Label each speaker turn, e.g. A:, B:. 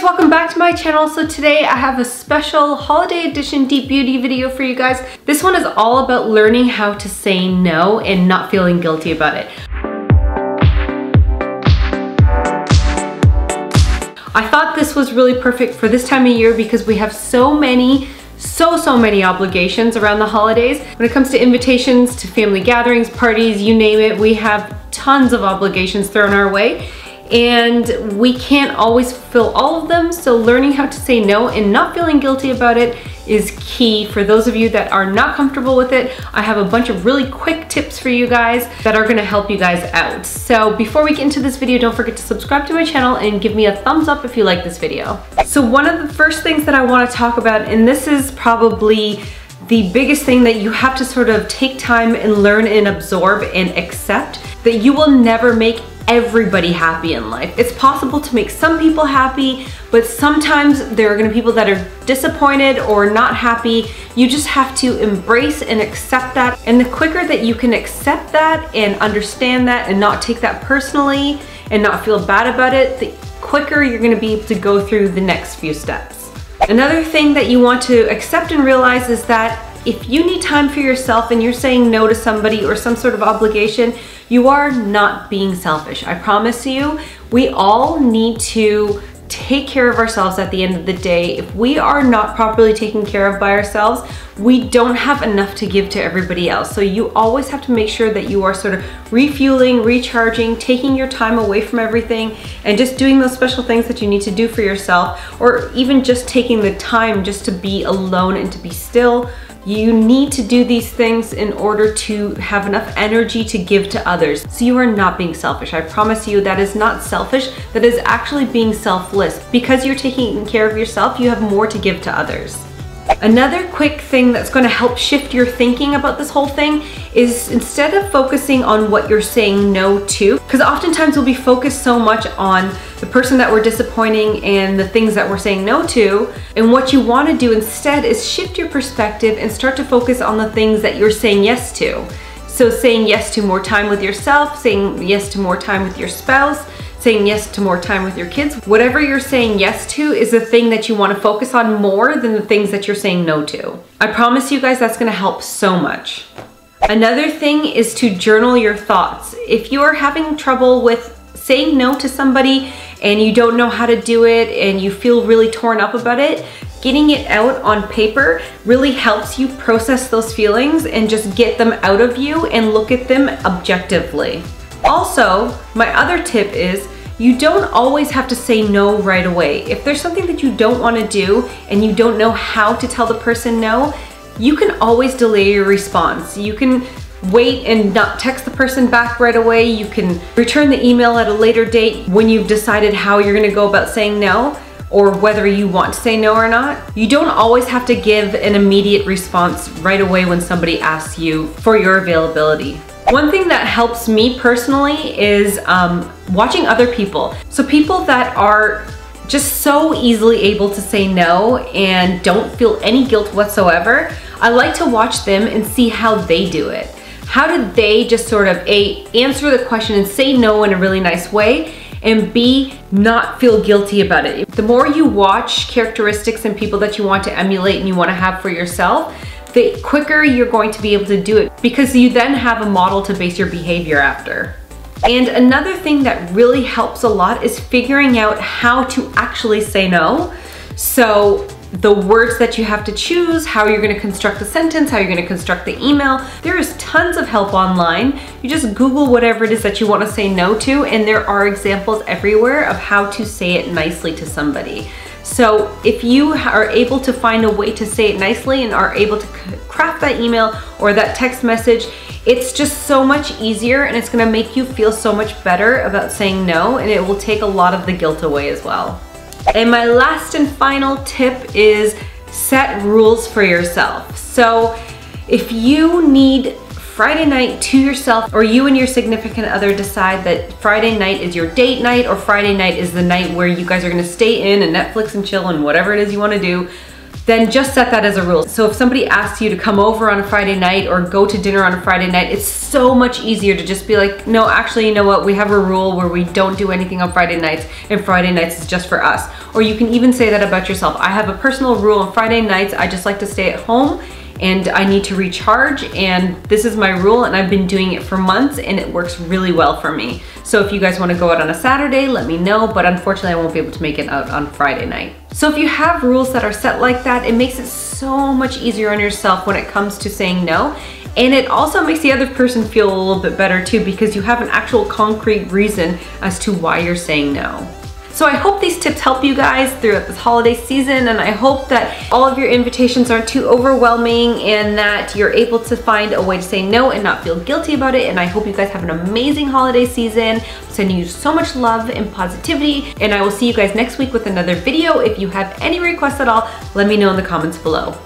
A: welcome back to my channel. So today I have a special holiday edition deep beauty video for you guys. This one is all about learning how to say no and not feeling guilty about it. I thought this was really perfect for this time of year because we have so many obligations around the holidays. When it comes to invitations to family gatherings, parties, you name it, we have tons of obligations thrown our way. And we can't always fulfill all of them, so learning how to say no and not feeling guilty about it is key. For those of you that are not comfortable with it, I have a bunch of really quick tips for you guys that are gonna help you guys out. So before we get into this video, don't forget to subscribe to my channel and give me a thumbs up if you like this video. So one of the first things that I wanna talk about, and this is probably the biggest thing that you have to sort of take time and learn and absorb and accept, that you will never make everybody happy in life. It's possible to make some people happy, but sometimes there are gonna be people that are disappointed or not happy. You just have to embrace and accept that. And the quicker that you can accept that and understand that and not take that personally and not feel bad about it, the quicker you're gonna be able to go through the next few steps. Another thing that you want to accept and realize is that if you need time for yourself and you're saying no to somebody or some sort of obligation, you are not being selfish. I promise you, we all need to take care of ourselves at the end of the day. If we are not properly taken care of by ourselves, we don't have enough to give to everybody else. So you always have to make sure that you are sort of refueling, recharging, taking your time away from everything and just doing those special things that you need to do for yourself, or even just taking the time just to be alone and to be still. You need to do these things in order to have enough energy to give to others. So you are not being selfish. I promise you that is not selfish. That is actually being selfless. Because you're taking care of yourself, you have more to give to others. Another quick thing that's going to help shift your thinking about this whole thing is, instead of focusing on what you're saying no to, because oftentimes we'll be focused so much on the person that we're disappointing and the things that we're saying no to, and what you want to do instead is shift your perspective and start to focus on the things that you're saying yes to. So saying yes to more time with yourself, saying yes to more time with your spouse, saying yes to more time with your kids. Whatever you're saying yes to is the thing that you want to focus on more than the things that you're saying no to. I promise you guys that's going to help so much. Another thing is to journal your thoughts. If you are having trouble with saying no to somebody and you don't know how to do it and you feel really torn up about it, getting it out on paper really helps you process those feelings and just get them out of you and look at them objectively. Also, my other tip is, you don't always have to say no right away. If there's something that you don't want to do and you don't know how to tell the person no, you can always delay your response. You can wait and not text the person back right away. You can return the email at a later date when you've decided how you're going to go about saying no, or whether you want to say no or not. You don't always have to give an immediate response right away when somebody asks you for your availability. One thing that helps me personally is watching other people. So people that are just so easily able to say no and don't feel any guilt whatsoever, I like to watch them and see how they do it. How did they just sort of A, answer the question and say no in a really nice way, and B, not feel guilty about it. The more you watch characteristics and people that you want to emulate and you want to have for yourself, the quicker you're going to be able to do it, because you then have a model to base your behavior after. And another thing that really helps a lot is figuring out how to actually say no. So the words that you have to choose, how you're going to construct the sentence, how you're going to construct the email. There is tons of help online. You just Google whatever it is that you want to say no to, and there are examples everywhere of how to say it nicely to somebody. So if you are able to find a way to say it nicely and are able to craft that email or that text message, it's just so much easier, and it's going to make you feel so much better about saying no, and it will take a lot of the guilt away as well. And my last and final tip is set rules for yourself. So if you need Friday night to yourself, or you and your significant other decide that Friday night is your date night, or Friday night is the night where you guys are gonna stay in and Netflix and chill and whatever it is you wanna do, then just set that as a rule. So if somebody asks you to come over on a Friday night or go to dinner on a Friday night, it's so much easier to just be like, no, actually, you know what? We have a rule where we don't do anything on Friday nights, and Friday nights is just for us. Or you can even say that about yourself. I have a personal rule on Friday nights. I just like to stay at home and I need to recharge, and this is my rule, and I've been doing it for months and it works really well for me. So if you guys want to go out on a Saturday, let me know, but unfortunately I won't be able to make it out on Friday night. So if you have rules that are set like that, it makes it so much easier on yourself when it comes to saying no. And it also makes the other person feel a little bit better too, because you have an actual concrete reason as to why you're saying no. So I hope these tips help you guys throughout this holiday season, and I hope that all of your invitations aren't too overwhelming and that you're able to find a way to say no and not feel guilty about it. And I hope you guys have an amazing holiday season. I'm sending you so much love and positivity, and I will see you guys next week with another video. If you have any requests at all, let me know in the comments below.